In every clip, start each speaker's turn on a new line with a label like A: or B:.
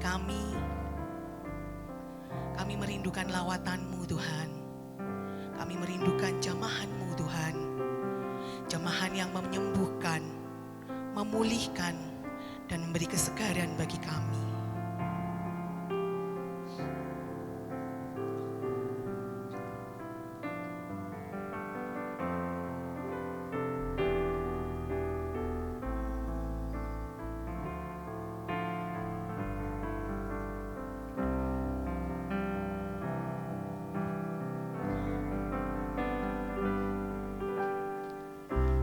A: kami. Kami merindukan lawatan-Mu Tuhan. Kami merindukan jamahan-Mu Tuhan. Jamahan yang menyembuhkan, memulihkan, dan memberi kesegaran bagi kami.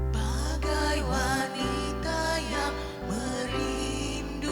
A: Bagai wanita yang merindukan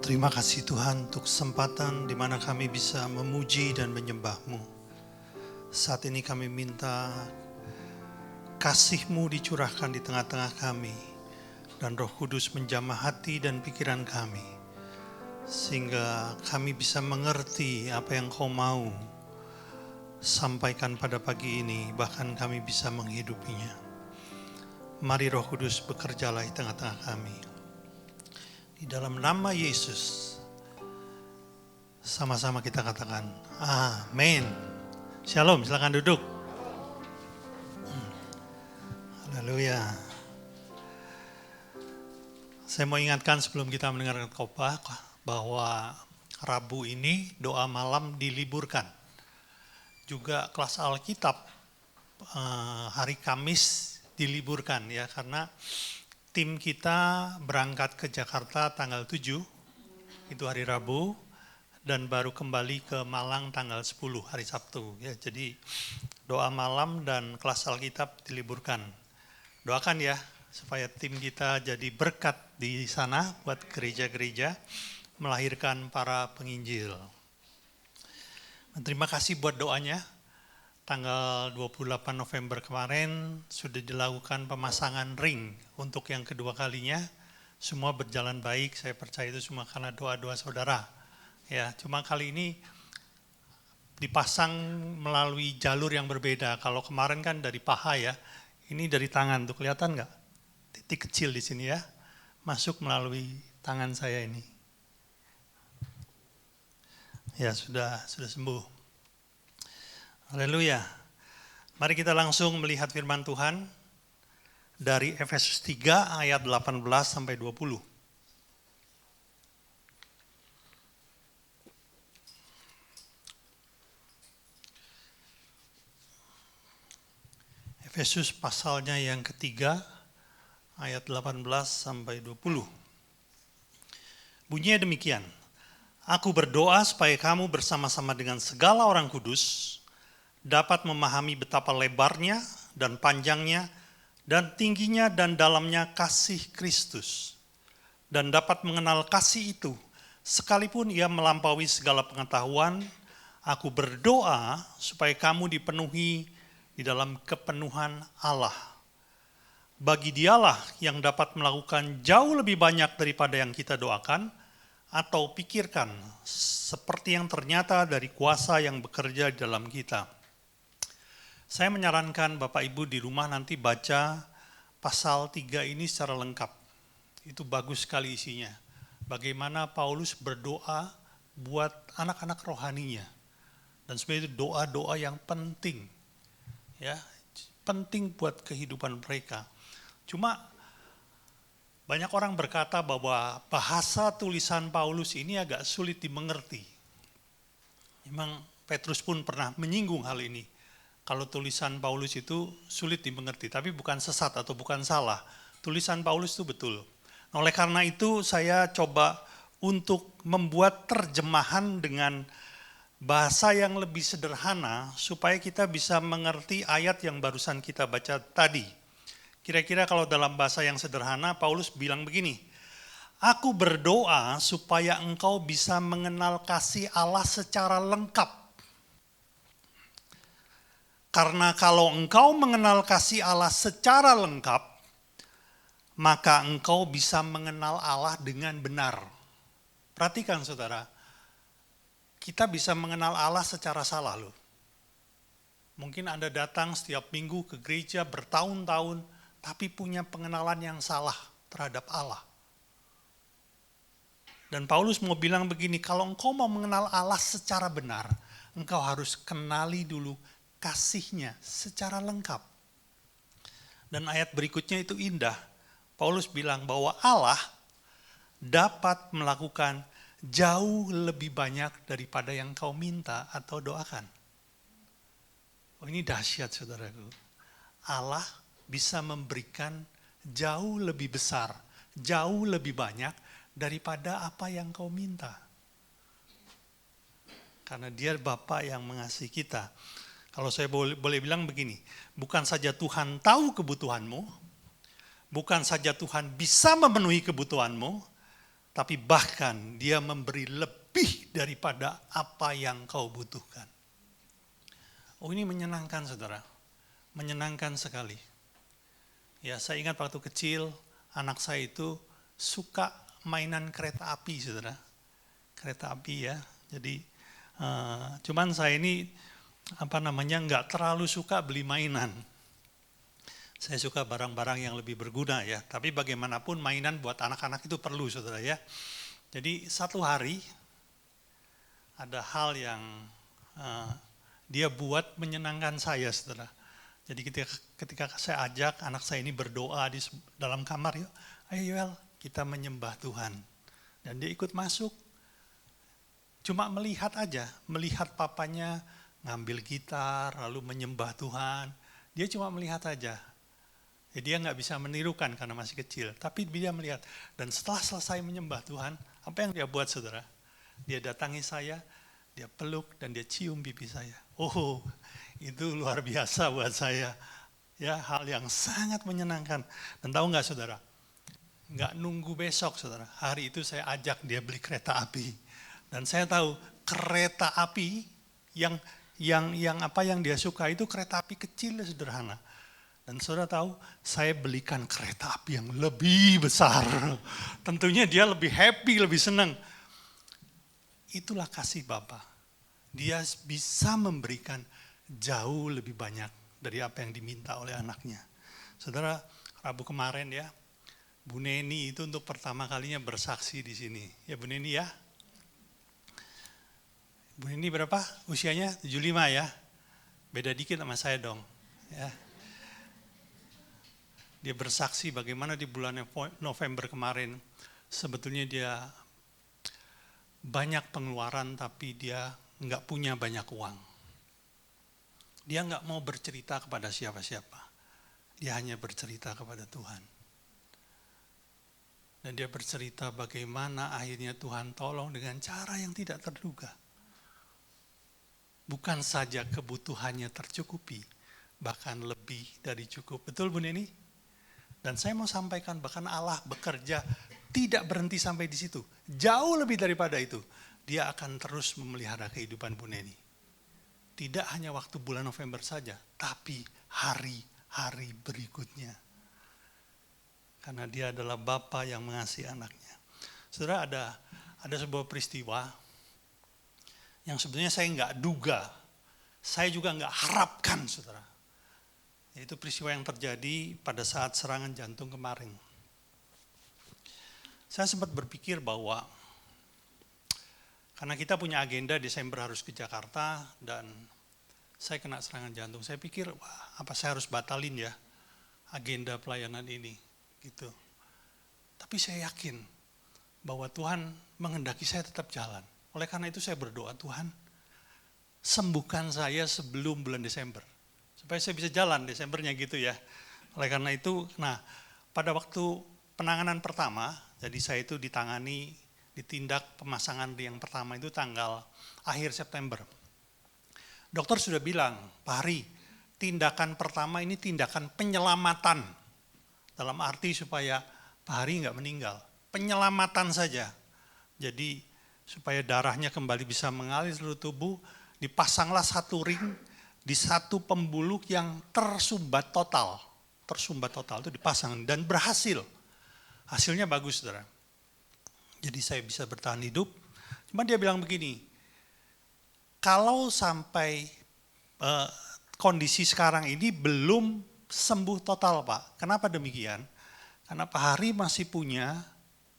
B: Terima kasih Tuhan untuk kesempatan di mana kami bisa memuji dan menyembah-Mu. Saat ini kami minta kasih-Mu dicurahkan di tengah-tengah kami, dan Roh Kudus menjamah hati dan pikiran kami, sehingga kami bisa mengerti apa yang Kau mau sampaikan pada pagi ini, bahkan kami bisa menghidupinya. Mari Roh Kudus bekerjalah di tengah-tengah kami. Di dalam nama Yesus, sama-sama kita katakan, amin. Shalom, silakan duduk. Haleluya. Saya mau ingatkan sebelum kita mendengarkan khotbah bahwa Rabu ini doa malam diliburkan. Juga kelas Alkitab hari Kamis diliburkan ya, karena tim kita berangkat ke Jakarta tanggal 7, itu hari Rabu, dan baru kembali ke Malang tanggal 10, hari Sabtu. Ya, jadi doa malam dan kelas Alkitab diliburkan. Doakan ya, supaya tim kita jadi berkat di sana buat gereja-gereja, melahirkan para penginjil. Dan terima kasih buat doanya. Tanggal 28 November kemarin sudah dilakukan pemasangan ring untuk yang kedua kalinya. Semua berjalan baik, saya percaya itu semua karena doa-doa saudara. Ya, cuma kali ini dipasang melalui jalur yang berbeda. Kalau kemarin kan dari paha ya, ini dari tangan. Tuh kelihatan nggak? Titik kecil di sini ya, masuk melalui tangan saya ini. Ya, sudah sembuh. Haleluya. Mari kita langsung melihat firman Tuhan dari Efesus 3 ayat 18 sampai 20. Efesus pasalnya yang ketiga ayat 18 sampai 20. Bunyinya demikian. Aku berdoa supaya kamu bersama-sama dengan segala orang kudus dapat memahami betapa lebarnya dan panjangnya dan tingginya dan dalamnya kasih Kristus, dan dapat mengenal kasih itu sekalipun ia melampaui segala pengetahuan. Aku berdoa supaya kamu dipenuhi di dalam kepenuhan Allah. Bagi Dialah yang dapat melakukan jauh lebih banyak daripada yang kita doakan atau pikirkan, seperti yang ternyata dari kuasa yang bekerja di dalam kita. Saya menyarankan Bapak Ibu di rumah nanti baca pasal 3 ini secara lengkap. Itu bagus sekali isinya. Bagaimana Paulus berdoa buat anak-anak rohaninya. Dan sebenarnya itu doa-doa yang penting. Ya, penting buat kehidupan mereka. Cuma banyak orang berkata bahwa bahasa tulisan Paulus ini agak sulit dimengerti. Memang Petrus pun pernah menyinggung hal ini. Kalau tulisan Paulus itu sulit dimengerti, tapi bukan sesat atau bukan salah. Tulisan Paulus itu betul. Oleh karena itu saya coba untuk membuat terjemahan dengan bahasa yang lebih sederhana supaya kita bisa mengerti ayat yang barusan kita baca tadi. Kira-kira kalau dalam bahasa yang sederhana, Paulus bilang begini, aku berdoa supaya engkau bisa mengenal kasih Allah secara lengkap. Karena kalau engkau mengenal kasih Allah secara lengkap, maka engkau bisa mengenal Allah dengan benar. Perhatikan saudara, kita bisa mengenal Allah secara salah loh. Mungkin Anda datang setiap minggu ke gereja bertahun-tahun, tapi punya pengenalan yang salah terhadap Allah. Dan Paulus mau bilang begini, kalau engkau mau mengenal Allah secara benar, engkau harus kenali dulu kasihnya secara lengkap. Dan ayat berikutnya itu indah. Paulus bilang bahwa Allah dapat melakukan jauh lebih banyak daripada yang kau minta atau doakan. Oh, ini dahsyat saudaraku. Allah bisa memberikan jauh lebih besar, jauh lebih banyak daripada apa yang kau minta. Karena Dia Bapa yang mengasihi kita. Kalau saya boleh bilang begini, bukan saja Tuhan tahu kebutuhanmu, bukan saja Tuhan bisa memenuhi kebutuhanmu, tapi bahkan dia memberi lebih daripada apa yang kau butuhkan. Oh, ini menyenangkan, saudara. Menyenangkan sekali. Ya, saya ingat waktu kecil, anak saya itu suka mainan kereta api, saudara. Kereta api ya. Jadi, cuman saya ini, nggak terlalu suka beli mainan. Saya suka barang-barang yang lebih berguna ya. Tapi bagaimanapun mainan buat anak-anak itu perlu, saudara ya. Jadi satu hari, ada hal yang dia buat menyenangkan saya, saudara. Jadi ketika saya ajak anak saya ini berdoa di dalam kamar, yuk, ayo Yoel, kita menyembah Tuhan. Dan dia ikut masuk. Cuma melihat aja, melihat papanya ngambil gitar, lalu menyembah Tuhan. Dia cuma melihat aja. Ya, dia nggak bisa menirukan karena masih kecil. Tapi dia melihat. Dan setelah selesai menyembah Tuhan, apa yang dia buat, saudara? Dia datangi saya, dia peluk dan dia cium pipi saya. Oh, itu luar biasa buat saya. Ya, hal yang sangat menyenangkan. Dan tahu nggak, saudara? Nggak nunggu besok, saudara. Hari itu saya ajak dia beli kereta api. Dan saya tahu kereta api yang dia suka itu kereta api kecil sederhana. Dan saudara tahu, saya belikan kereta api yang lebih besar. Tentunya dia lebih happy, lebih senang. Itulah kasih Bapa. Dia bisa memberikan jauh lebih banyak dari apa yang diminta oleh anaknya. Saudara, Rabu kemarin ya, Bu Neni itu untuk pertama kalinya bersaksi di sini. Ya Bu Neni ya. Bu Neni berapa usianya? 75 ya. Beda dikit sama saya dong. Ya. Dia bersaksi bagaimana di bulan November kemarin sebetulnya dia banyak pengeluaran tapi dia nggak punya banyak uang. Dia nggak mau bercerita kepada siapa-siapa. Dia hanya bercerita kepada Tuhan. Dan dia bercerita bagaimana akhirnya Tuhan tolong dengan cara yang tidak terduga. Bukan saja kebutuhannya tercukupi, bahkan lebih dari cukup. Betul Bu Neni? Dan saya mau sampaikan bahkan Allah bekerja tidak berhenti sampai di situ. Jauh lebih daripada itu. Dia akan terus memelihara kehidupan Bu Neni. Tidak hanya waktu bulan November saja, tapi hari-hari berikutnya. Karena dia adalah Bapa yang mengasihi anaknya. Saudara, ada sebuah peristiwa yang sebenarnya saya nggak duga. Saya juga nggak harapkan, saudara. Itu peristiwa yang terjadi pada saat serangan jantung kemarin. Saya sempat berpikir bahwa karena kita punya agenda Desember harus ke Jakarta dan saya kena serangan jantung. Saya pikir, wah, apa saya harus batalin ya agenda pelayanan ini gitu. Tapi saya yakin bahwa Tuhan menghendaki saya tetap jalan. Oleh karena itu saya berdoa, Tuhan, sembuhkan saya sebelum bulan Desember. Supaya saya bisa jalan Desembernya gitu ya. Oleh karena itu, pada waktu penanganan pertama, jadi saya itu ditindak pemasangan yang pertama itu tanggal akhir September. Dokter sudah bilang, Pak Hari, tindakan pertama ini tindakan penyelamatan. Dalam arti supaya Pak Hari nggak meninggal. Penyelamatan saja. Jadi supaya darahnya kembali bisa mengalir seluruh tubuh, dipasanglah satu ring di satu pembuluh yang tersumbat total itu dipasang dan berhasil. Hasilnya bagus, saudara. Jadi saya bisa bertahan hidup. Cuma dia bilang begini, kalau sampai kondisi sekarang ini belum sembuh total, Pak. Kenapa demikian? Karena Pak Hari masih punya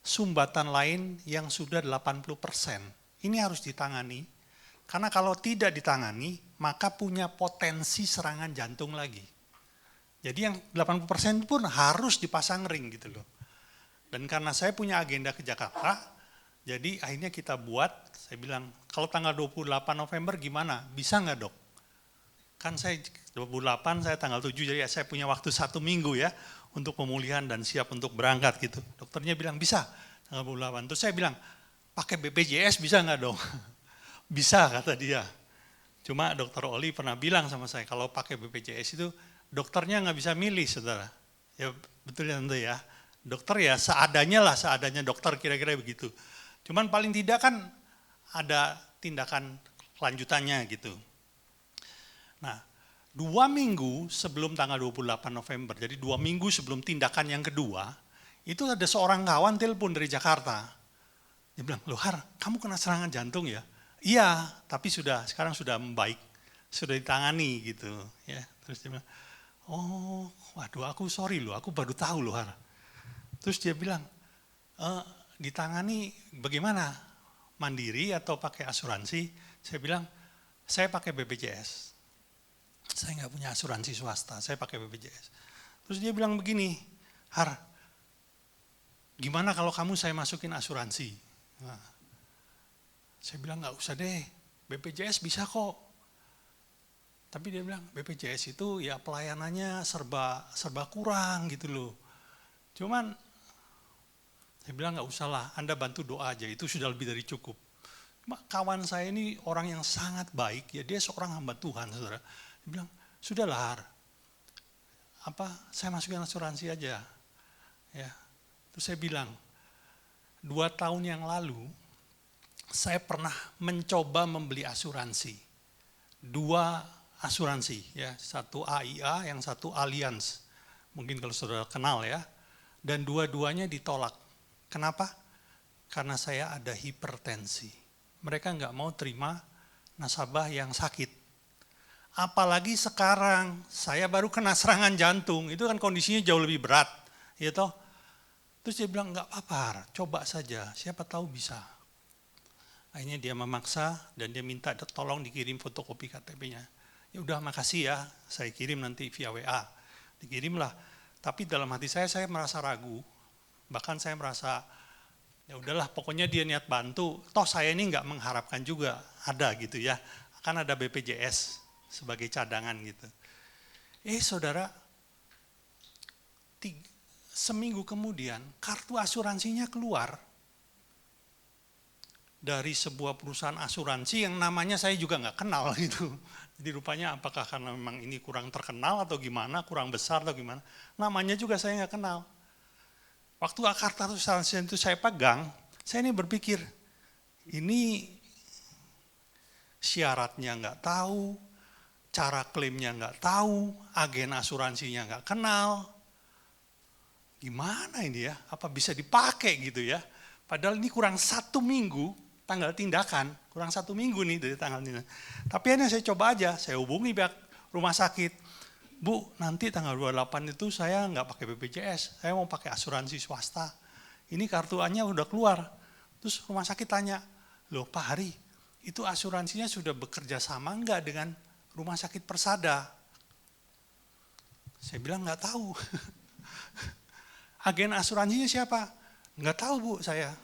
B: sumbatan lain yang sudah 80%. Ini harus ditangani. Karena kalau tidak ditangani, maka punya potensi serangan jantung lagi. Jadi yang 80% pun harus dipasang ring gitu loh. Dan karena saya punya agenda ke Jakarta, jadi akhirnya kita buat, saya bilang, kalau tanggal 28 November gimana? Bisa nggak dok? Kan saya 28, saya tanggal 7, jadi saya punya waktu 1 minggu ya, untuk pemulihan dan siap untuk berangkat gitu. Dokternya bilang bisa, tanggal 28. Terus saya bilang, pakai BPJS bisa nggak dong? Bisa kata dia. Cuma dokter Oli pernah bilang sama saya, kalau pakai BPJS itu dokternya nggak bisa milih, saudara. Ya betul ya tentu ya. dokter ya seadanya lah, seadanya dokter kira-kira begitu. Cuman paling tidak kan ada tindakan lanjutannya gitu. Nah, 2 minggu sebelum tanggal 28 November, jadi 2 minggu sebelum tindakan yang kedua, itu ada seorang kawan telepon dari Jakarta. Dia bilang, "Loh Har, kamu kena serangan jantung ya?" "Iya, tapi sekarang sudah membaik, sudah ditangani gitu." Ya, terus dia bilang, "Oh, waduh aku sorry loh, aku baru tahu loh Har." Terus dia bilang, "Ditangani bagaimana? Mandiri atau pakai asuransi?" Saya bilang, "Saya pakai BPJS. Saya nggak punya asuransi swasta, saya pakai BPJS." Terus dia bilang begini, "Har, gimana kalau kamu saya masukin asuransi?" Nah, saya bilang nggak usah deh, BPJS bisa kok. Tapi dia bilang BPJS itu ya pelayanannya serba kurang gitu loh. Cuman saya bilang nggak usah lah, Anda bantu doa aja, itu sudah lebih dari cukup. Kawan saya ini orang yang sangat baik, ya dia seorang hamba Tuhan, saudara. Dia bilang, "Sudahlah, saya masukin asuransi aja." Ya, terus saya bilang, 2 tahun yang lalu saya pernah mencoba membeli asuransi, 2 asuransi, ya, satu AIA, yang satu Allianz. Mungkin kalau saudara kenal ya, dan dua-duanya ditolak. Kenapa? Karena saya ada hipertensi. Mereka nggak mau terima nasabah yang sakit. Apalagi sekarang saya baru kena serangan jantung, itu kan kondisinya jauh lebih berat, ya toh. Terus dia bilang nggak apa-apa, coba saja, siapa tahu bisa. Akhirnya dia memaksa dan dia minta tolong dikirim fotokopi KTP-nya. Ya udah makasih ya, saya kirim nanti via WA. Dikirimlah. Tapi dalam hati saya merasa ragu. Bahkan saya merasa ya udahlah, pokoknya dia niat bantu. Toh saya ini nggak mengharapkan juga ada gitu ya. Kan ada BPJS sebagai cadangan gitu. Saudara, seminggu kemudian kartu asuransinya keluar dari sebuah perusahaan asuransi yang namanya saya juga nggak kenal gitu. Jadi rupanya apakah karena memang ini kurang terkenal atau gimana, kurang besar atau gimana, namanya juga saya nggak kenal. Waktu kartu asuransi itu saya pegang, saya ini berpikir, ini syaratnya nggak tahu, cara klaimnya nggak tahu, agen asuransinya nggak kenal. Gimana ini ya, apa bisa dipakai gitu ya. Padahal ini kurang 1 minggu tanggal tindakan, kurang 1 minggu nih dari tanggal tindakan. Tapi ini saya coba aja, saya hubungi pihak rumah sakit. "Bu, nanti tanggal 28 itu saya nggak pakai BPJS, saya mau pakai asuransi swasta. Ini kartuannya udah keluar." Terus rumah sakit tanya, "Loh Pak Hari, itu asuransinya sudah bekerja sama nggak dengan Rumah Sakit Persada?" Saya bilang nggak tahu. "Agen asuransinya siapa?" "Nggak tahu Bu saya."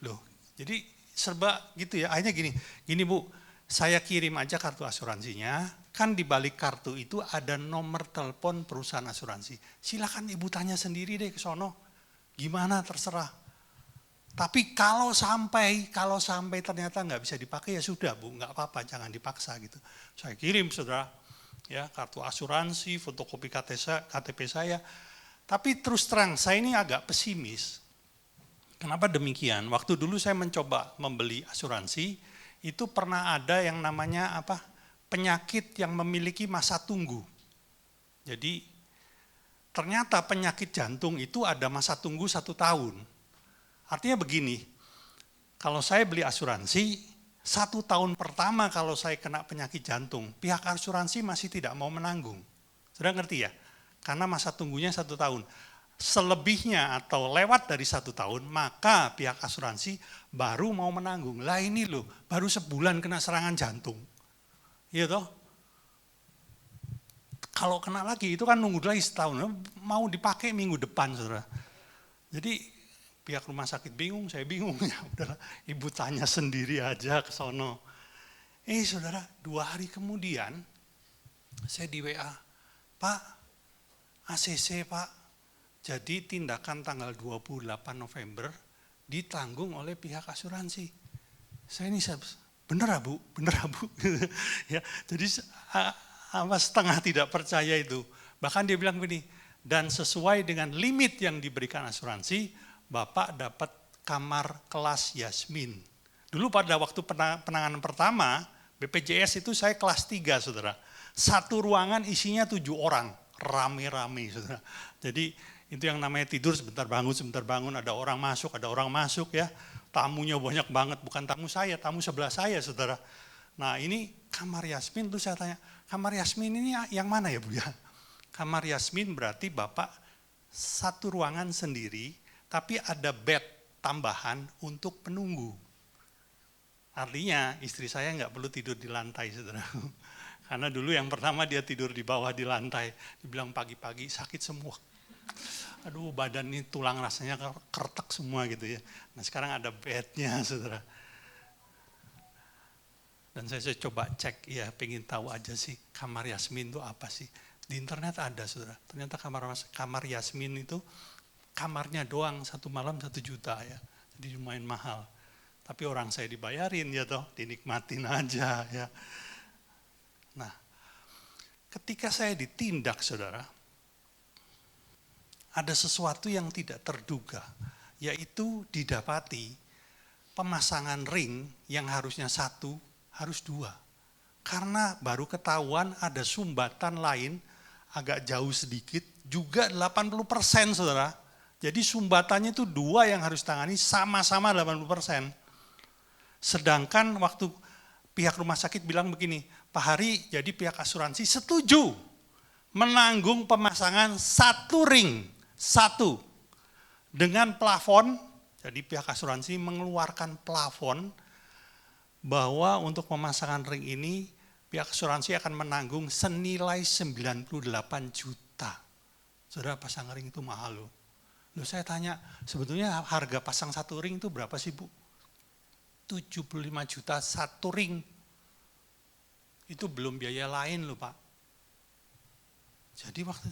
B: Loh, jadi serba gitu ya. Akhirnya gini Bu, saya kirim aja kartu asuransinya, kan di balik kartu itu ada nomor telepon perusahaan asuransi. Silakan Ibu tanya sendiri deh ke sono, gimana terserah. Tapi kalau sampai ternyata nggak bisa dipakai ya sudah Bu, nggak apa-apa, jangan dipaksa gitu. Saya kirim saudara, ya kartu asuransi, fotokopi KTP saya. Tapi terus terang, saya ini agak pesimis. Kenapa demikian? Waktu dulu saya mencoba membeli asuransi, itu pernah ada yang namanya penyakit yang memiliki masa tunggu. Jadi ternyata penyakit jantung itu ada masa tunggu 1 tahun. Artinya begini, kalau saya beli asuransi, 1 tahun pertama kalau saya kena penyakit jantung, pihak asuransi masih tidak mau menanggung. Sudah ngerti ya? Karena masa tunggunya 1 tahun. Selebihnya atau lewat dari 1 tahun, maka pihak asuransi baru mau menanggung. Lah ini loh, baru sebulan kena serangan jantung. Iya toh? Kalau kena lagi itu kan nunggu lagi setahun, mau dipakai minggu depan saudara. Jadi pihak rumah sakit bingung, saya bingung. Ya udahlah, Ibu tanya sendiri aja ke sono. Saudara, 2 hari kemudian saya di WA, "Pak, ACC Pak, jadi tindakan tanggal 28 November ditanggung oleh pihak asuransi." Saya ini bener Bu. Ya, jadi setengah tidak percaya itu. Bahkan dia bilang begini, dan sesuai dengan limit yang diberikan asuransi, Bapak dapat kamar kelas Yasmin. Dulu pada waktu penanganan pertama, BPJS itu saya kelas 3, saudara. Satu ruangan isinya 7 orang, rame-rame, saudara. Jadi itu yang namanya tidur sebentar bangun, ada orang masuk ya. Tamunya banyak banget, bukan tamu saya, tamu sebelah saya, saudara. Nah ini kamar Yasmin, terus saya tanya, kamar Yasmin ini yang mana ya Bu ya? Kamar Yasmin berarti Bapak satu ruangan sendiri, tapi ada bed tambahan untuk penunggu. Artinya istri saya nggak perlu tidur di lantai, saudara. Karena dulu yang pertama dia tidur di bawah di lantai, dibilang pagi-pagi sakit semua. Aduh badan ini tulang rasanya kertek semua gitu ya. Nah sekarang ada bednya, saudara. Dan saya coba cek, ya pengen tahu aja sih kamar Yasmin itu apa sih. Di internet ada, saudara. Ternyata kamar Yasmin itu kamarnya doang 1 malam 1 juta ya. Jadi lumayan mahal. Tapi orang saya dibayarin ya toh, dinikmatin aja ya. Nah, ketika saya ditindak, saudara, ada sesuatu yang tidak terduga, yaitu didapati pemasangan ring yang harusnya 1, harus 2. Karena baru ketahuan ada sumbatan lain, agak jauh sedikit, juga 80%, saudara. Jadi sumbatannya itu 2 yang harus tangani, sama-sama 80%. Sedangkan waktu pihak rumah sakit bilang begini, Pak Hari, jadi pihak asuransi setuju menanggung pemasangan 1 ring, 1. Dengan plafon, jadi pihak asuransi mengeluarkan plafon bahwa untuk pemasangan ring ini pihak asuransi akan menanggung senilai 98 juta. Saudara, pasang ring itu mahal loh. Loh saya tanya, sebetulnya harga pasang 1 ring itu berapa sih Bu? 75 juta 1 ring. Itu belum biaya lain loh Pak. Jadi waktu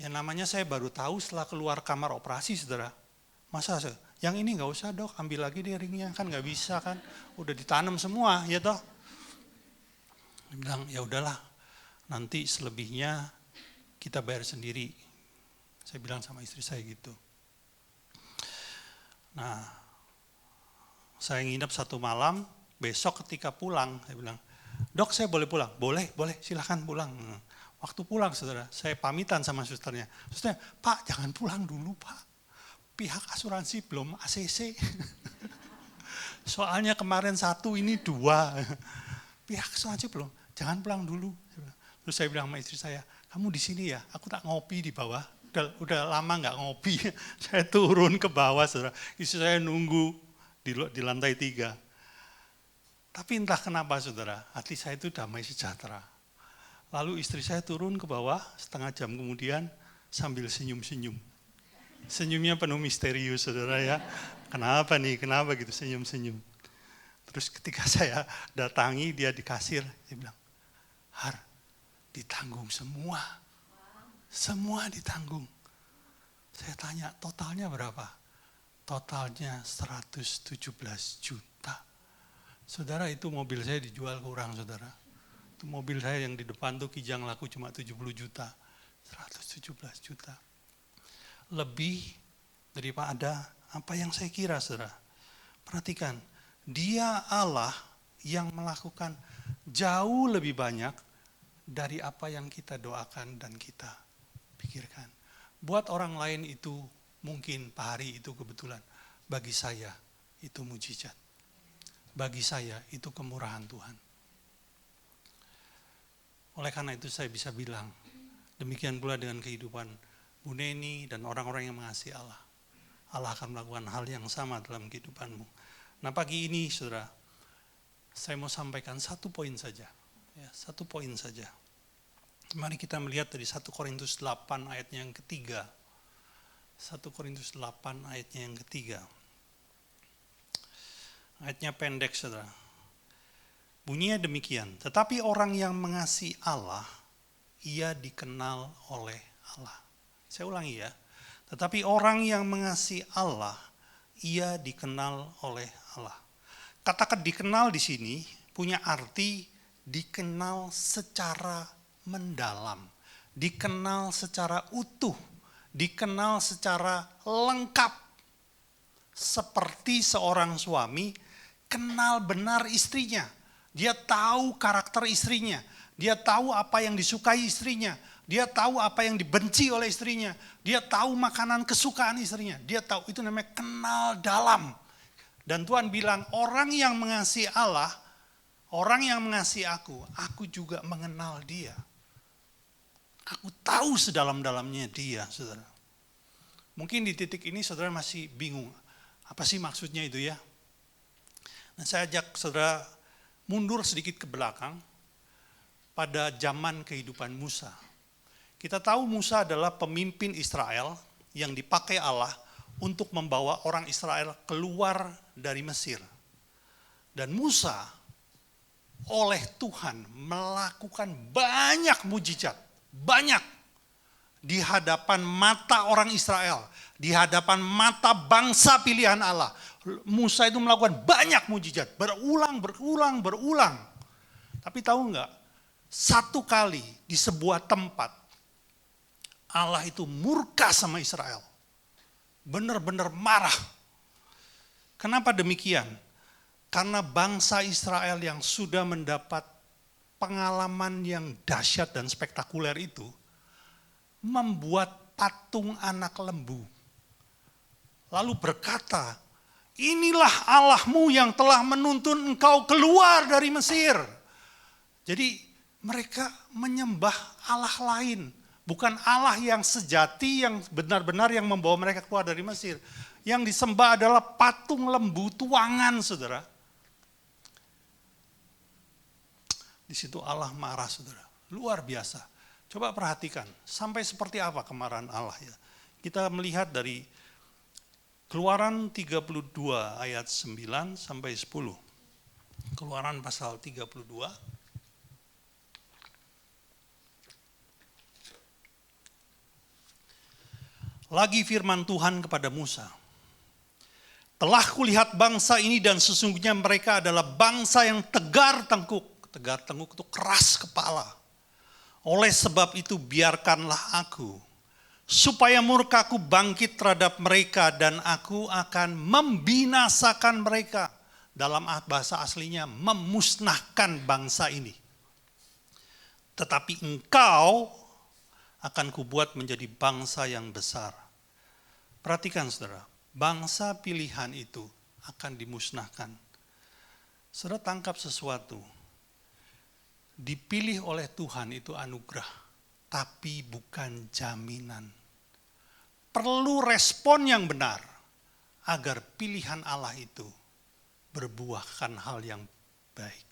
B: yang namanya saya baru tahu setelah keluar kamar operasi, saudara. Masa yang ini nggak usah dok, ambil lagi deh ringnya, kan nggak bisa kan, udah ditanam semua ya toh. Dia bilang ya udahlah, nanti selebihnya kita bayar sendiri. Saya bilang sama istri saya gitu. Nah, saya nginep 1 malam, besok ketika pulang, saya bilang, dok saya boleh pulang? Boleh, silahkan pulang. Waktu pulang saudara, saya pamitan sama susternya. Susternya, Pak jangan pulang dulu Pak, pihak asuransi belum ACC. Soalnya kemarin 1, ini 2. Pihak asuransi belum, jangan pulang dulu. Terus saya bilang sama istri saya, kamu di sini ya, aku tak ngopi di bawah. Udah lama nggak ngopi, saya turun ke bawah saudara. Istri saya nunggu di lantai 3. Tapi entah kenapa saudara, hati saya itu damai sejahtera. Lalu istri saya turun ke bawah, setengah jam kemudian sambil senyum-senyum. Senyumnya penuh misterius saudara ya. Kenapa nih, kenapa gitu senyum-senyum. Terus ketika saya datangi dia di kasir, dia bilang, Har, ditanggung semua. Semua ditanggung. Saya tanya, totalnya berapa? Totalnya 117 juta. Saudara, itu mobil saya dijual kurang, saudara. Itu mobil saya yang di depan tuh kijang laku cuma 70 juta. 117 juta. Lebih daripada apa yang saya kira, saudara. Perhatikan, Dia Allah yang melakukan jauh lebih banyak dari apa yang kita doakan dan kita pikirkan. Buat orang lain itu mungkin Pak Hari itu kebetulan. Bagi saya itu mujizat. Bagi saya itu kemurahan Tuhan. Oleh karena itu saya bisa bilang, demikian pula dengan kehidupan Bu Neni dan orang-orang yang mengasihi Allah. Allah akan melakukan hal yang sama dalam kehidupanmu. Nah pagi ini saudara, saya mau sampaikan 1 poin saja. Ya, 1 poin saja. Mari kita melihat dari 1 Korintus 8 ayatnya yang ketiga. 1 Korintus 8 ayatnya yang ketiga. Ayatnya pendek saudara. Bunyinya demikian. Tetapi orang yang mengasihi Allah, ia dikenal oleh Allah. Saya ulangi ya. Tetapi orang yang mengasihi Allah, ia dikenal oleh Allah. Kata dikenal di sini punya arti dikenal secara mendalam, dikenal secara utuh, dikenal secara lengkap. Seperti seorang suami kenal benar istrinya. Dia tahu karakter istrinya. Dia tahu apa yang disukai istrinya. Dia tahu apa yang dibenci oleh istrinya. Dia tahu makanan kesukaan istrinya. Dia tahu, itu namanya kenal dalam. Dan Tuhan bilang, orang yang mengasihi Allah, orang yang mengasihi aku juga mengenal dia. Aku tahu sedalam-dalamnya dia, saudara. Mungkin di titik ini saudara masih bingung. Apa sih maksudnya itu ya? Nah, saya ajak saudara mundur sedikit ke belakang pada zaman kehidupan Musa. Kita tahu Musa adalah pemimpin Israel yang dipakai Allah untuk membawa orang Israel keluar dari Mesir. Dan Musa oleh Tuhan melakukan banyak mujizat, banyak di hadapan mata orang Israel, di hadapan mata bangsa pilihan Allah. Musa itu melakukan banyak mujizat, berulang. Tapi tahu enggak, satu kali di sebuah tempat, Allah itu murka sama Israel. Benar-benar marah. Kenapa demikian? Karena bangsa Israel yang sudah mendapat pengalaman yang dahsyat dan spektakuler itu, membuat patung anak lembu. Lalu berkata, inilah Allahmu yang telah menuntun engkau keluar dari Mesir. Jadi mereka menyembah Allah lain. Bukan Allah yang sejati, yang benar-benar yang membawa mereka keluar dari Mesir. Yang disembah adalah patung lembu tuangan, saudara. Di situ Allah marah, saudara. Luar biasa. Coba perhatikan, sampai seperti apa kemarahan Allah ya. Kita melihat dari Keluaran 32 ayat 9 sampai 10. Keluaran pasal 32. Lagi firman Tuhan kepada Musa. Telah kulihat bangsa ini dan sesungguhnya mereka adalah bangsa yang tegar tengkuk. Tegar tengkuk itu keras kepala. Oleh sebab itu biarkanlah aku, supaya murkaku bangkit terhadap mereka dan aku akan membinasakan mereka. Dalam bahasa aslinya memusnahkan bangsa ini. Tetapi engkau akan kubuat menjadi bangsa yang besar. Perhatikan saudara, bangsa pilihan itu akan dimusnahkan. Saudara tangkap sesuatu. Dipilih oleh Tuhan itu anugerah, tapi bukan jaminan. Perlu respon yang benar agar pilihan Allah itu berbuahkan hal yang baik.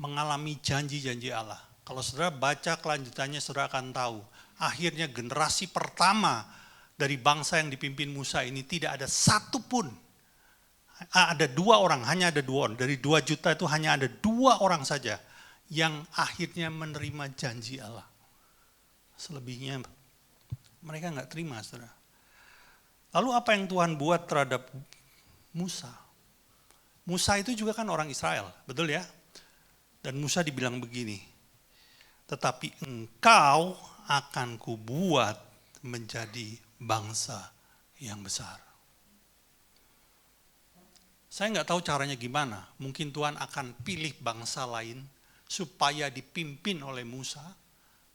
B: Mengalami janji-janji Allah. Kalau saudara baca kelanjutannya, saudara akan tahu. Akhirnya generasi pertama dari bangsa yang dipimpin Musa ini tidak ada satupun. Ada 2 orang, hanya ada 2 orang. Dari 2 juta itu hanya ada 2 orang saja yang akhirnya menerima janji Allah. Selebihnya mereka nggak terima, saudara. Lalu apa yang Tuhan buat terhadap Musa? Musa itu juga kan orang Israel, betul ya? Dan Musa dibilang begini, tetapi engkau akan kubuat menjadi bangsa yang besar. Saya nggak tahu caranya gimana. Mungkin Tuhan akan pilih bangsa lain supaya dipimpin oleh Musa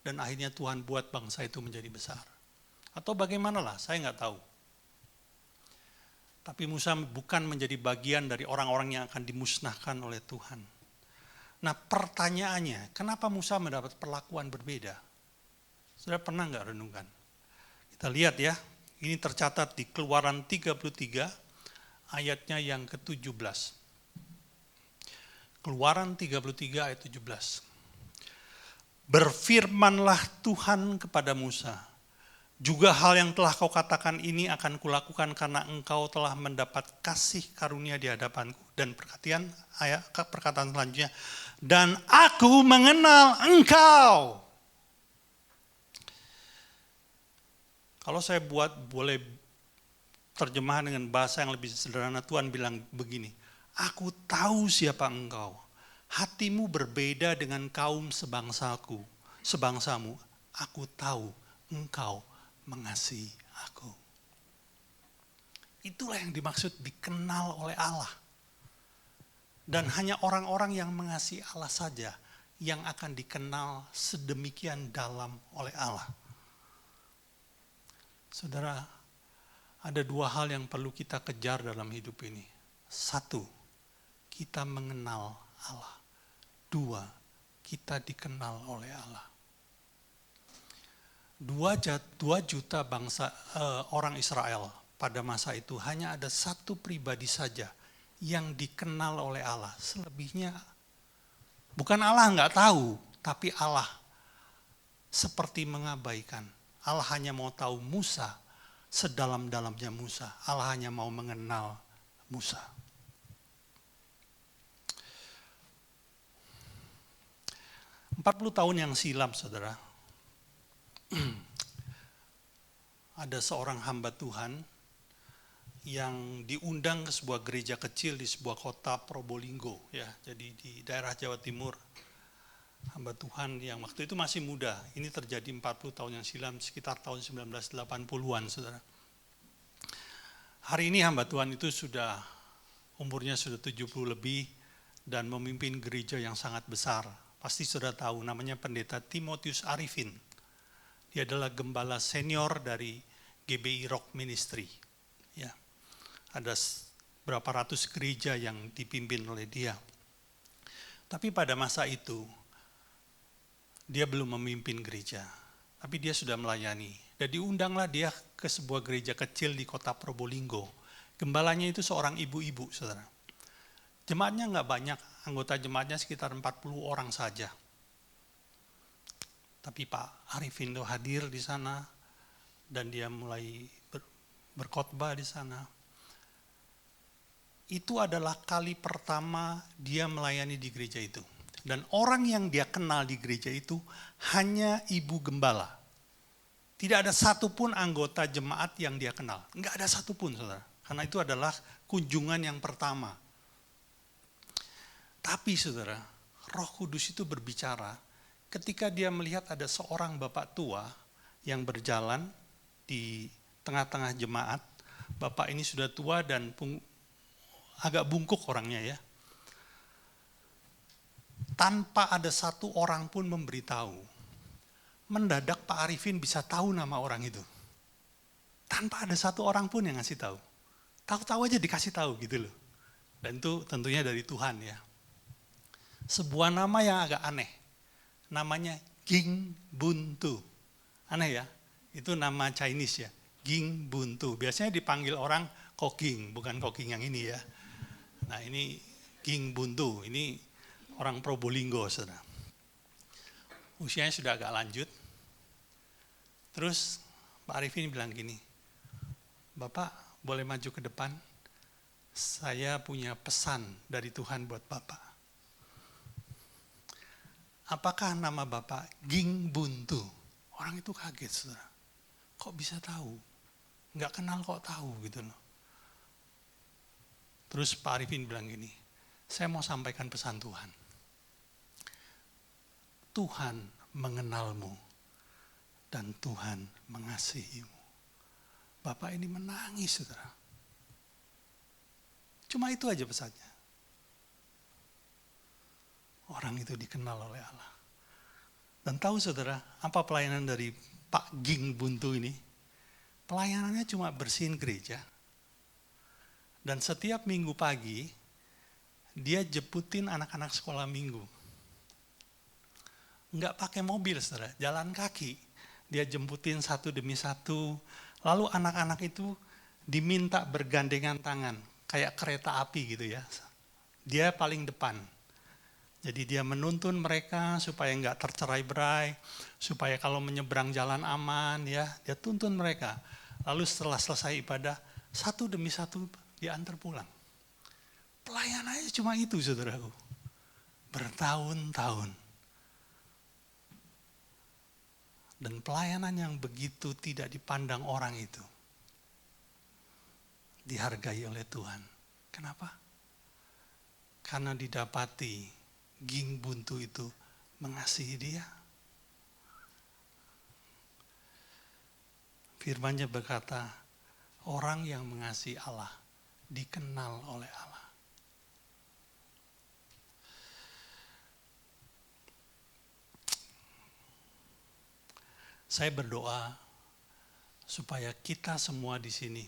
B: dan akhirnya Tuhan buat bangsa itu menjadi besar. Atau bagaimanalah, saya nggak tahu. Tapi Musa bukan menjadi bagian dari orang-orang yang akan dimusnahkan oleh Tuhan. Nah pertanyaannya, kenapa Musa mendapat perlakuan berbeda? Sudah pernah nggak renungkan? Kita lihat ya, ini tercatat di Keluaran 33 ayatnya yang ke-17. Keluaran 33 ayat 17. Berfirmanlah Tuhan kepada Musa, juga hal yang telah kau katakan ini akan kulakukan karena engkau telah mendapat kasih karunia di hadapanku. Dan perkataan selanjutnya, dan aku mengenal engkau. Kalau saya boleh terjemahan dengan bahasa yang lebih sederhana, Tuhan bilang begini, aku tahu siapa engkau, hatimu berbeda dengan kaum sebangsaku, sebangsamu, aku tahu engkau mengasihi aku. Itulah yang dimaksud dikenal oleh Allah. Dan hanya orang-orang yang mengasihi Allah saja yang akan dikenal sedemikian dalam oleh Allah. Saudara, ada dua hal yang perlu kita kejar dalam hidup ini. Satu, kita mengenal Allah. Dua, kita dikenal oleh Allah. 2 juta bangsa orang Israel pada masa itu hanya ada satu pribadi saja yang dikenal oleh Allah. Selebihnya bukan Allah nggak tahu, tapi Allah seperti mengabaikan. Allah hanya mau tahu Musa, sedalam-dalamnya Musa. Allah hanya mau mengenal Musa. Empat 40 tahun yang silam, saudara, ada seorang hamba Tuhan yang diundang ke sebuah gereja kecil di sebuah kota Probolinggo, ya. Jadi di daerah Jawa Timur. Hamba Tuhan yang waktu itu masih muda. Ini terjadi 40 tahun yang silam, sekitar tahun 1980-an, saudara. Hari ini hamba Tuhan itu umurnya sudah 70 lebih dan memimpin gereja yang sangat besar. Pasti sudah tahu, namanya Pendeta Timotius Arifin. Dia adalah gembala senior dari GBI Rock Ministry. Ya. Ada berapa ratus gereja yang dipimpin oleh dia. Tapi pada masa itu, dia belum memimpin gereja. Tapi dia sudah melayani. Dan diundanglah dia ke sebuah gereja kecil di kota Probolinggo. Gembalanya itu seorang ibu-ibu, saudara. Jemaatnya nggak banyak, anggota jemaatnya sekitar 40 orang saja. Tapi Pak Arifin itu hadir di sana, dan dia mulai berkhotbah di sana. Itu adalah kali pertama dia melayani di gereja itu. Dan orang yang dia kenal di gereja itu hanya ibu gembala. Tidak ada satupun anggota jemaat yang dia kenal. Enggak ada satupun, saudara. Karena itu adalah kunjungan yang pertama. Tapi saudara, Roh Kudus itu berbicara ketika dia melihat ada seorang bapak tua yang berjalan di tengah-tengah jemaat. Bapak ini sudah tua dan agak bungkuk orangnya, ya. Tanpa ada satu orang pun memberitahu. Mendadak Pak Arifin bisa tahu nama orang itu. Tanpa ada satu orang pun yang ngasih tahu. Tahu-tahu aja dikasih tahu gitu loh. Dan itu tentunya dari Tuhan, ya. Sebuah nama yang agak aneh. Namanya Ging Buntu. Aneh ya? Itu nama Chinese, ya. Ging Buntu. Biasanya dipanggil orang Koking, bukan Koking yang ini, ya. Nah, ini Ging Buntu. Ini orang Probolinggo, saudara. Usianya sudah agak lanjut. Terus Pak Arifin bilang gini, Bapak boleh maju ke depan? Saya punya pesan dari Tuhan buat Bapak. Apakah nama Bapak Ging Buntu? Orang itu kaget, saudara. Kok bisa tahu? Nggak kenal kok tahu gitu loh. Terus Pak Arifin bilang gini, saya mau sampaikan pesan Tuhan. Tuhan mengenalmu dan Tuhan mengasihimu. Bapak ini menangis, saudara. Cuma itu aja pesannya. Orang itu dikenal oleh Allah. Dan tahu saudara, apa pelayanan dari Pak Ging Buntu ini? Pelayanannya cuma bersihin gereja. Dan setiap minggu pagi, dia jemputin anak-anak sekolah minggu. Enggak pakai mobil, saudara, jalan kaki. Dia jemputin satu demi satu. Lalu anak-anak itu diminta bergandengan tangan, kayak kereta api gitu, ya. Dia paling depan. Jadi dia menuntun mereka supaya enggak tercerai-berai, supaya kalau menyeberang jalan aman, ya, dia tuntun mereka. Lalu setelah selesai ibadah, satu demi satu diantar pulang. Pelayanannya cuma itu, saudaraku. Bertahun-tahun. Dan pelayanan yang begitu tidak dipandang orang itu dihargai oleh Tuhan. Kenapa? Karena didapati Ging Buntu itu mengasihi dia. Firman-Nya berkata, orang yang mengasihi Allah dikenal oleh Allah. Saya berdoa supaya kita semua di sini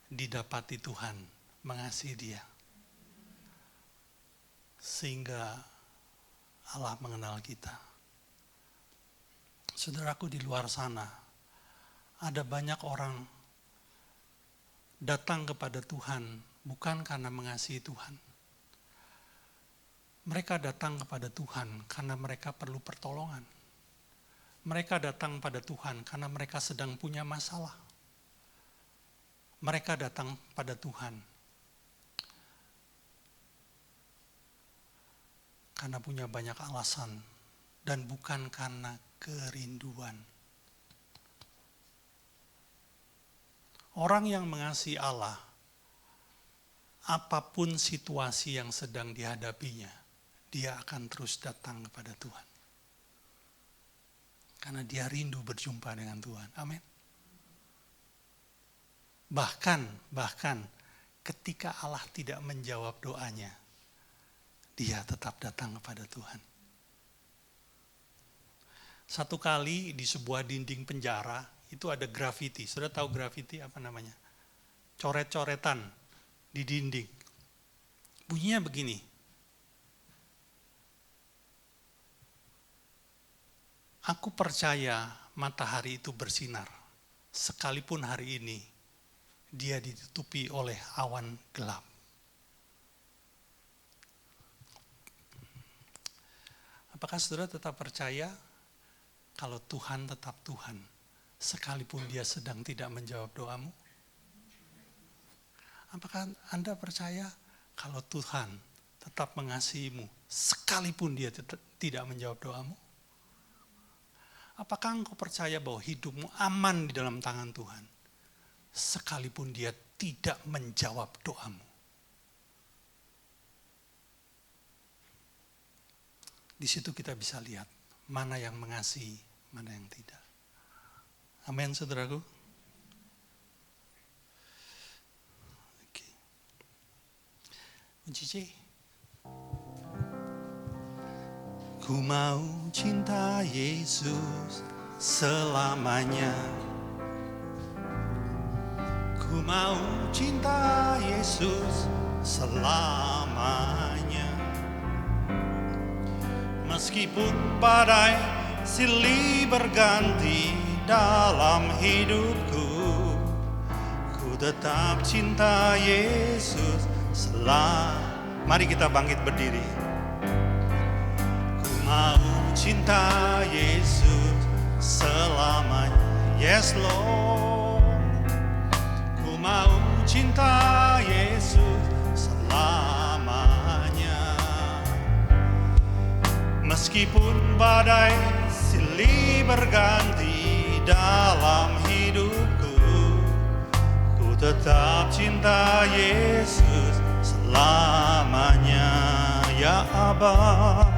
B: didapati Tuhan mengasihi Dia. Sehingga Allah mengenal kita. Saudaraku, di luar sana ada banyak orang datang kepada Tuhan bukan karena mengasihi Tuhan. Mereka datang kepada Tuhan karena mereka perlu pertolongan. Mereka datang pada Tuhan karena mereka sedang punya masalah. Mereka datang pada Tuhan karena punya banyak alasan dan bukan karena kerinduan. Orang yang mengasihi Allah, apapun situasi yang sedang dihadapinya, dia akan terus datang kepada Tuhan. Karena dia rindu berjumpa dengan Tuhan. Amin. Bahkan ketika Allah tidak menjawab doanya, dia tetap datang kepada Tuhan. Satu kali di sebuah dinding penjara, itu ada grafiti. Sudah tahu grafiti apa namanya? Coret-coretan di dinding. Bunyinya begini. Aku percaya matahari itu bersinar, sekalipun hari ini dia ditutupi oleh awan gelap. Apakah saudara tetap percaya kalau Tuhan tetap Tuhan, sekalipun dia sedang tidak menjawab doamu? Apakah Anda percaya kalau Tuhan tetap mengasihimu, sekalipun dia tidak menjawab doamu? Apakah engkau percaya bahwa hidupmu aman di dalam tangan Tuhan, sekalipun dia tidak menjawab doamu? Di situ kita bisa lihat mana yang mengasihi, mana yang tidak. Amin, saudaraku. Oke. Cici. Ku mau cinta Yesus selamanya. Ku mau cinta Yesus selamanya. Meskipun badai silih berganti dalam hidupku, ku tetap cinta Yesus Mari kita bangkit berdiri. Ku mau cinta Yesus selamanya. Yes Lord. Ku mau cinta Yesus selamanya. Meskipun badai silih berganti dalam hidupku, ku tetap cinta Yesus selamanya. Ya Abba.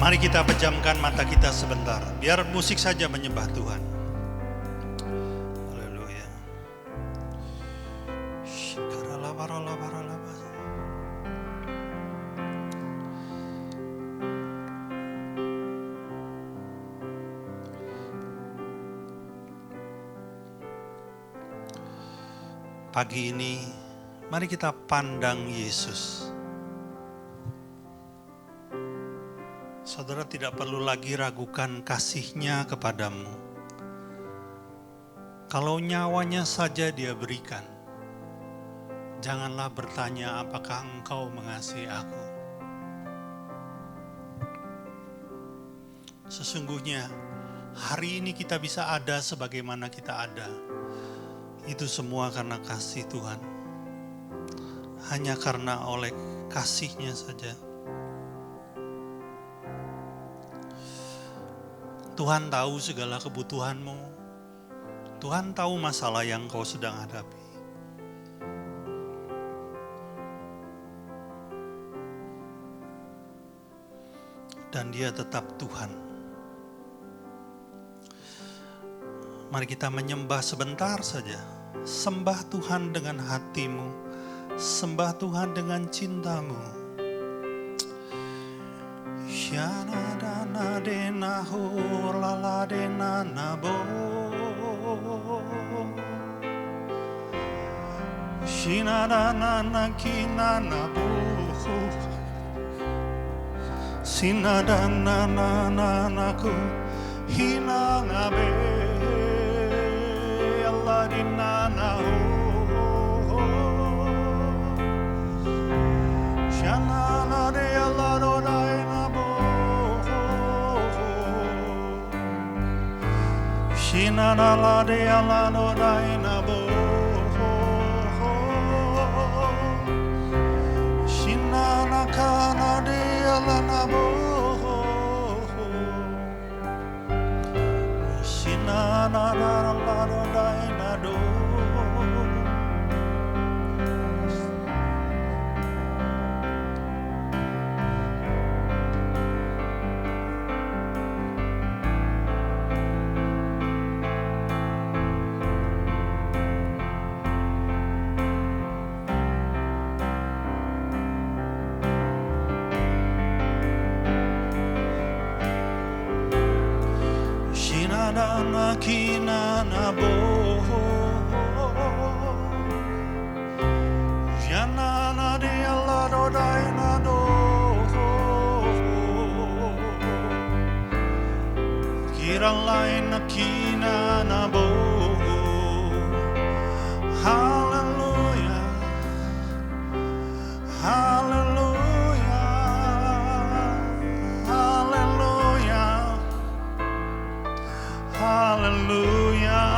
B: Mari kita pejamkan mata kita sebentar, biar musik saja menyembah Tuhan. Haleluya. Pagi ini, mari kita pandang Yesus. Saudara tidak perlu lagi ragukan kasih-Nya kepadamu. Kalau nyawanya saja Dia berikan, janganlah bertanya apakah engkau mengasihi aku. Sesungguhnya hari ini kita bisa ada sebagaimana kita ada. Itu semua karena kasih Tuhan. Hanya karena oleh kasih-Nya saja. Tuhan tahu segala kebutuhanmu. Tuhan tahu masalah yang kau sedang hadapi. Dan Dia tetap Tuhan. Mari kita menyembah sebentar saja. Sembah Tuhan dengan hatimu. Sembah Tuhan dengan cintamu. Shana dana dena ho lala dena nabo. Shina dana nakina nabo. Sina dana na naku hina ngabe. Allah dina na ho. Shana na de Allah do dai na bo. Shina na la de Allah do dai na bo. Shina na kana de Allah na bo. Shina na na Allah do dai na do. Dana kina na bo. Jana na de Allah do dai na do. Kira lain na kina na bo. Hallelujah. Hallelujah. Hallelujah. Hallelujah.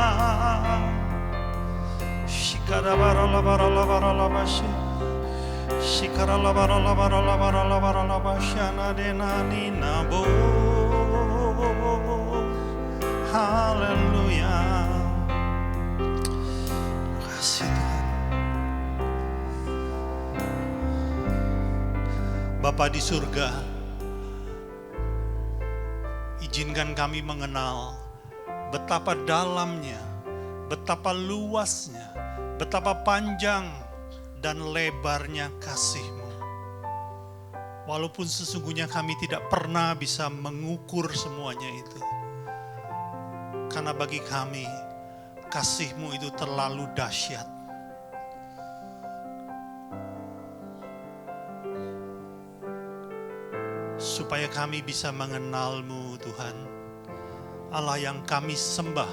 B: Shikara bara la bara la bara la bashi. Shikara la bara la bara la bara la bara la bashana de nani nabo. Hallelujah. Terima kasih Tuhan. Bapa di surga, izinkan kami mengenal betapa dalamnya, betapa luasnya, betapa panjang dan lebarnya kasih-Mu. Walaupun sesungguhnya kami tidak pernah bisa mengukur semuanya itu. Karena bagi kami, kasih-Mu itu terlalu dahsyat. Supaya kami bisa mengenal-Mu Tuhan. Allah yang kami sembah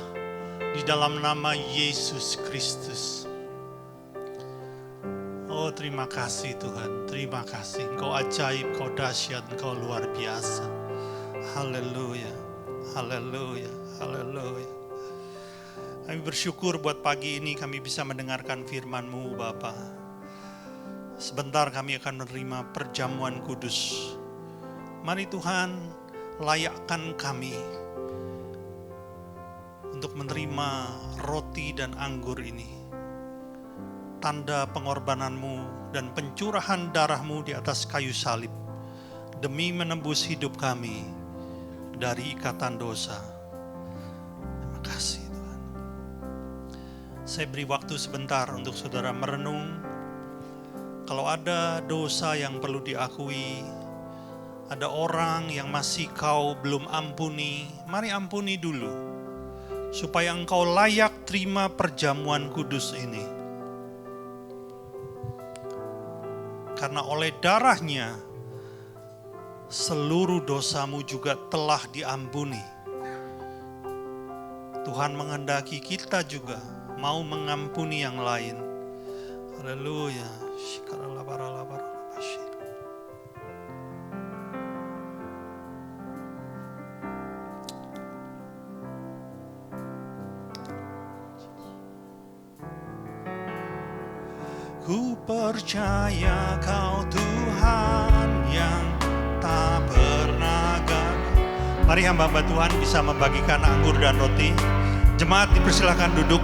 B: di dalam nama Yesus Kristus. Oh terima kasih Tuhan, terima kasih. Engkau ajaib, Engkau dahsyat, Engkau luar biasa. Haleluya, haleluya, haleluya. Kami bersyukur buat pagi ini kami bisa mendengarkan firman-Mu Bapa. Sebentar kami akan menerima perjamuan kudus. Mari Tuhan, layakkan kami untuk menerima roti dan anggur ini. Tanda pengorbanan-Mu dan pencurahan darah-Mu di atas kayu salib. Demi menembus hidup kami dari ikatan dosa. Terima kasih Tuhan. Saya beri waktu sebentar untuk saudara merenung. Kalau ada dosa yang perlu diakui, ada orang yang masih kau belum ampuni, mari ampuni dulu. Supaya engkau layak terima perjamuan kudus ini. Karena oleh darahnya, seluruh dosamu juga telah diampuni. Tuhan menghendaki kita juga mau mengampuni yang lain. Haleluya. percaya Kau Tuhan yang tak pernah gagal. Mari hamba-hamba Tuhan bisa membagikan anggur dan roti. Jemaat dipersilakan duduk.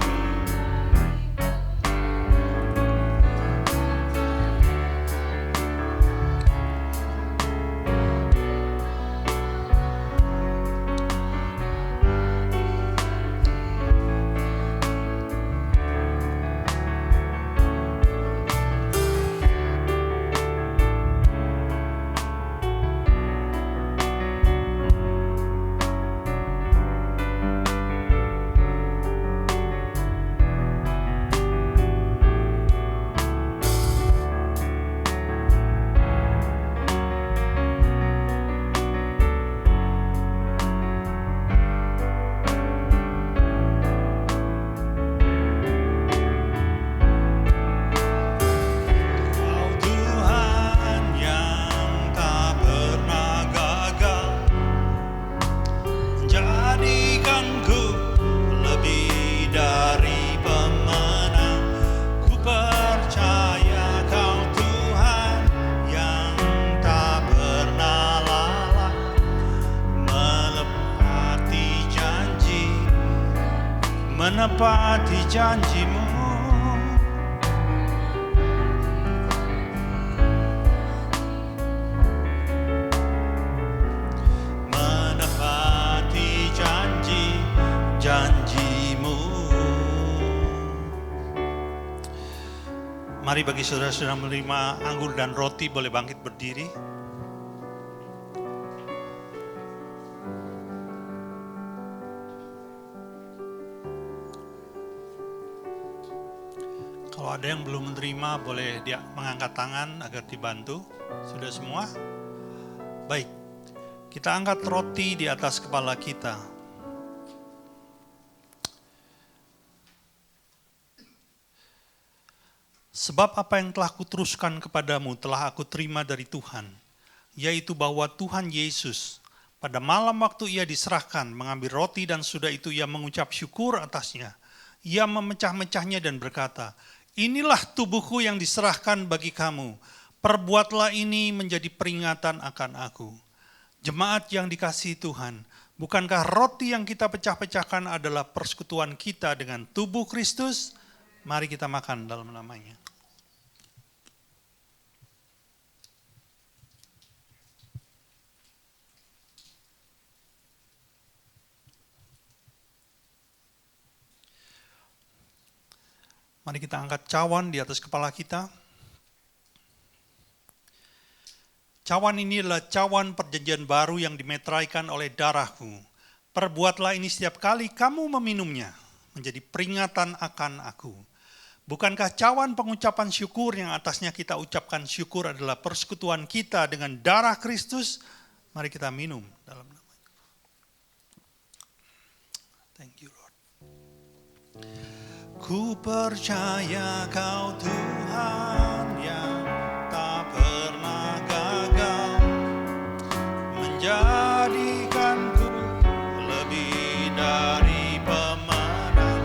B: Menepati janji-Mu. Menepati janji-Mu. Mari bagi saudara-saudara menerima anggur dan roti boleh bangkit berdiri. Kalau ada yang belum menerima, boleh dia mengangkat tangan agar dibantu. Sudah semua? Baik, kita angkat roti di atas kepala kita. Sebab apa yang telah kuteruskan kepadamu telah aku terima dari Tuhan, yaitu bahwa Tuhan Yesus pada malam waktu Ia diserahkan mengambil roti dan sudah itu Ia mengucap syukur atasnya. Ia memecah-mecahnya dan berkata, "Inilah tubuhku yang diserahkan bagi kamu. Perbuatlah ini menjadi peringatan akan aku." Jemaat yang dikasihi Tuhan, bukankah roti yang kita pecah-pecahkan adalah persekutuan kita dengan tubuh Kristus? Mari kita makan dalam namanya. Mari kita angkat cawan di atas kepala kita. Cawan ini adalah cawan perjanjian baru yang dimeteraikan oleh darahku. Perbuatlah ini setiap kali kamu meminumnya, menjadi peringatan akan aku. Bukankah cawan pengucapan syukur yang atasnya kita ucapkan syukur adalah persekutuan kita dengan darah Kristus? Mari kita minum dalam nama. Thank you, Lord. Ku percaya Kau Tuhan yang tak pernah gagal, menjadikanku lebih dari pemenang.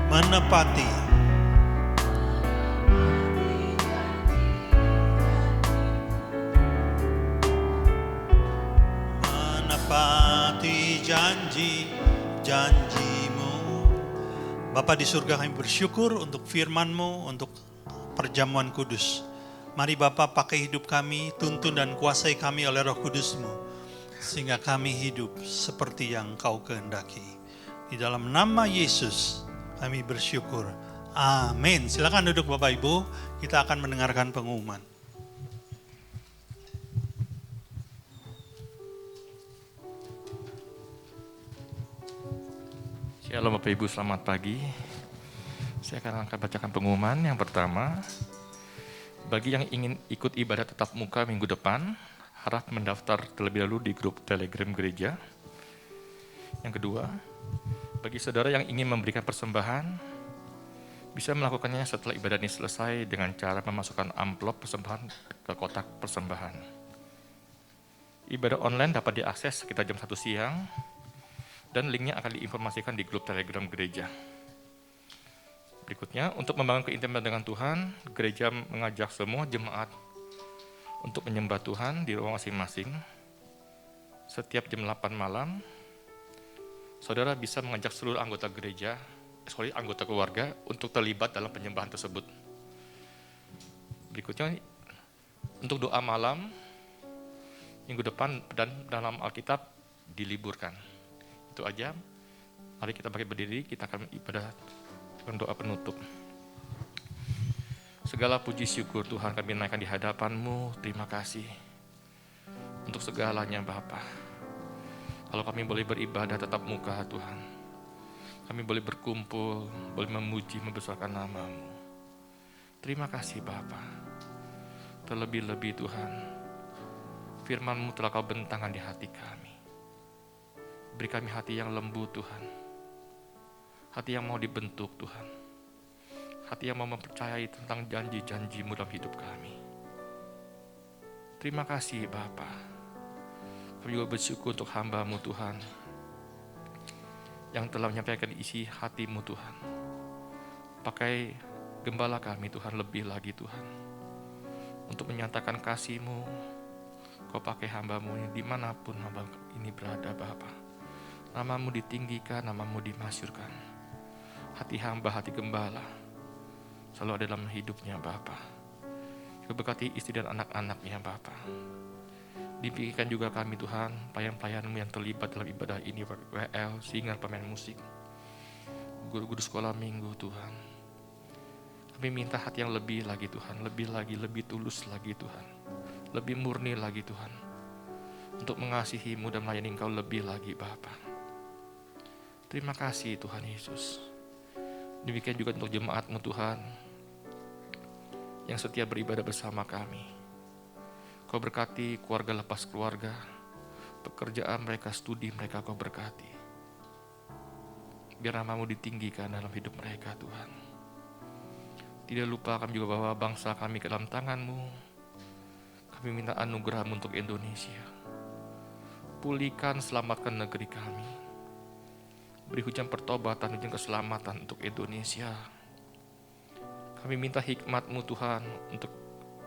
B: Menepati janji-Mu. Bapa di surga, kami bersyukur untuk firman-Mu, untuk perjamuan kudus. Mari Bapa pakai hidup kami, tuntun dan kuasai kami oleh Roh Kudus-Mu, sehingga kami hidup seperti yang Kau kehendaki. Di dalam nama Yesus kami bersyukur. Amin. Silakan duduk Bapak Ibu, kita akan mendengarkan pengumuman.
C: Shalom Bapak Ibu, selamat pagi. Saya akan bacakan pengumuman. Yang pertama, bagi yang ingin ikut ibadah tatap muka minggu depan, harap mendaftar terlebih dahulu di grup Telegram gereja. Yang kedua, bagi saudara yang ingin memberikan persembahan, Bisa melakukannya setelah ibadah ini selesai dengan cara memasukkan amplop persembahan ke kotak persembahan. Ibadah online dapat diakses sekitar jam 1 siang dan linknya akan diinformasikan di grup Telegram gereja. Berikutnya, untuk membangun keintiman dengan Tuhan, gereja mengajak semua jemaat untuk menyembah Tuhan di ruang masing-masing. Setiap jam 8 malam, saudara bisa mengajak seluruh anggota keluarga untuk terlibat dalam penyembahan tersebut. Berikutnya, untuk doa malam, minggu depan dan dalam Alkitab diliburkan. Itu aja. Mari kita bangkit berdiri, kita akan ibadah dengan doa penutup. Segala puji syukur Tuhan kami naikkan di hadapan-Mu. Terima kasih untuk segalanya Bapa. Kalau kami boleh beribadah tetap muka Tuhan, kami boleh berkumpul, boleh memuji, membesarkan nama-Mu. Terima kasih Bapa. Terlebih-lebih Tuhan, firman-Mu telah Kau bentangkan di hati kami. Beri kami hati yang lembut Tuhan, hati yang mau dibentuk Tuhan, hati yang mau mempercayai tentang janji-janji-Mu dalam hidup kami. Terima kasih Bapa. Kami juga bersyukur untuk hamba-Mu Tuhan, yang telah menyampaikan isi hati-Mu Tuhan. Pakai gembala kami Tuhan lebih lagi Tuhan, untuk menyatakan kasih-Mu. Kau pakai hamba-Mu ini dimanapun hamba ini berada Bapa. Nama-Mu ditinggikan, nama-Mu dimasyurkan. Hati hamba, hati gembala selalu ada dalam hidupnya Bapa. Juga berkati istri dan anak-anaknya Bapa. Dipikirkan juga kami Tuhan, pelayan-pelayan-Mu yang terlibat dalam ibadah ini, WL, singer, pemain musik, guru-guru sekolah minggu Tuhan. Kami minta hati yang lebih lagi Tuhan, lebih lagi, lebih tulus lagi Tuhan, lebih murni lagi Tuhan, untuk mengasihi-Mu dan melayani Engkau lebih lagi Bapa. Terima kasih Tuhan Yesus. Demikian juga untuk jemaat-Mu Tuhan, yang setia beribadah bersama kami. Kau berkati keluarga lepas keluarga, pekerjaan mereka, studi mereka Kau berkati. Biar nama-Mu ditinggikan dalam hidup mereka Tuhan. Tidak lupa kami juga bawa bangsa kami ke dalam tangan-Mu. Kami minta anugerah-Mu untuk Indonesia. Pulihkan, selamatkan negeri kami. Beri hujan pertobatan, hujan keselamatan untuk Indonesia. Kami minta hikmat-Mu Tuhan untuk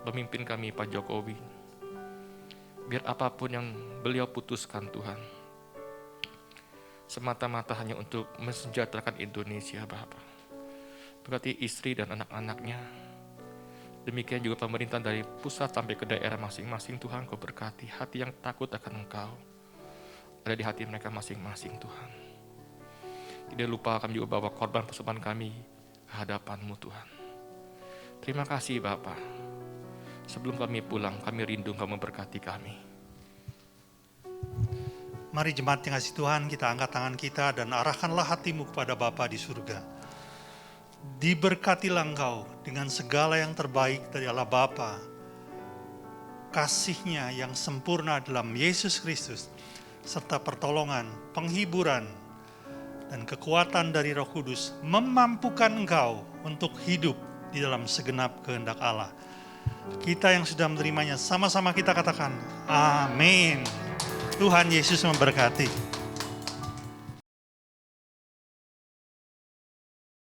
C: pemimpin kami Pak Jokowi. Biar apapun yang beliau putuskan Tuhan, semata-mata hanya untuk mensejahterakan Indonesia Bapa. Berkati istri dan anak-anaknya. Demikian juga pemerintah dari pusat sampai ke daerah masing-masing Tuhan. Kau berkati hati yang takut akan Engkau ada di hati mereka masing-masing Tuhan. Tidak lupa kami juga bawa korban persembahan kami ke hadapan-Mu Tuhan. Terima kasih Bapa. Sebelum kami pulang, kami rindu Engkau memberkati kami.
B: Mari jemaat yang kasih Tuhan, kita angkat tangan kita dan arahkanlah hatimu kepada Bapa di surga. Diberkatilah engkau dengan segala yang terbaik dari Allah Bapa. Kasih-Nya yang sempurna dalam Yesus Kristus, serta pertolongan, penghiburan, dan kekuatan dari Roh Kudus memampukan engkau untuk hidup di dalam segenap kehendak Allah. Kita yang sudah menerimanya, sama-sama kita katakan, amin. Tuhan Yesus memberkati.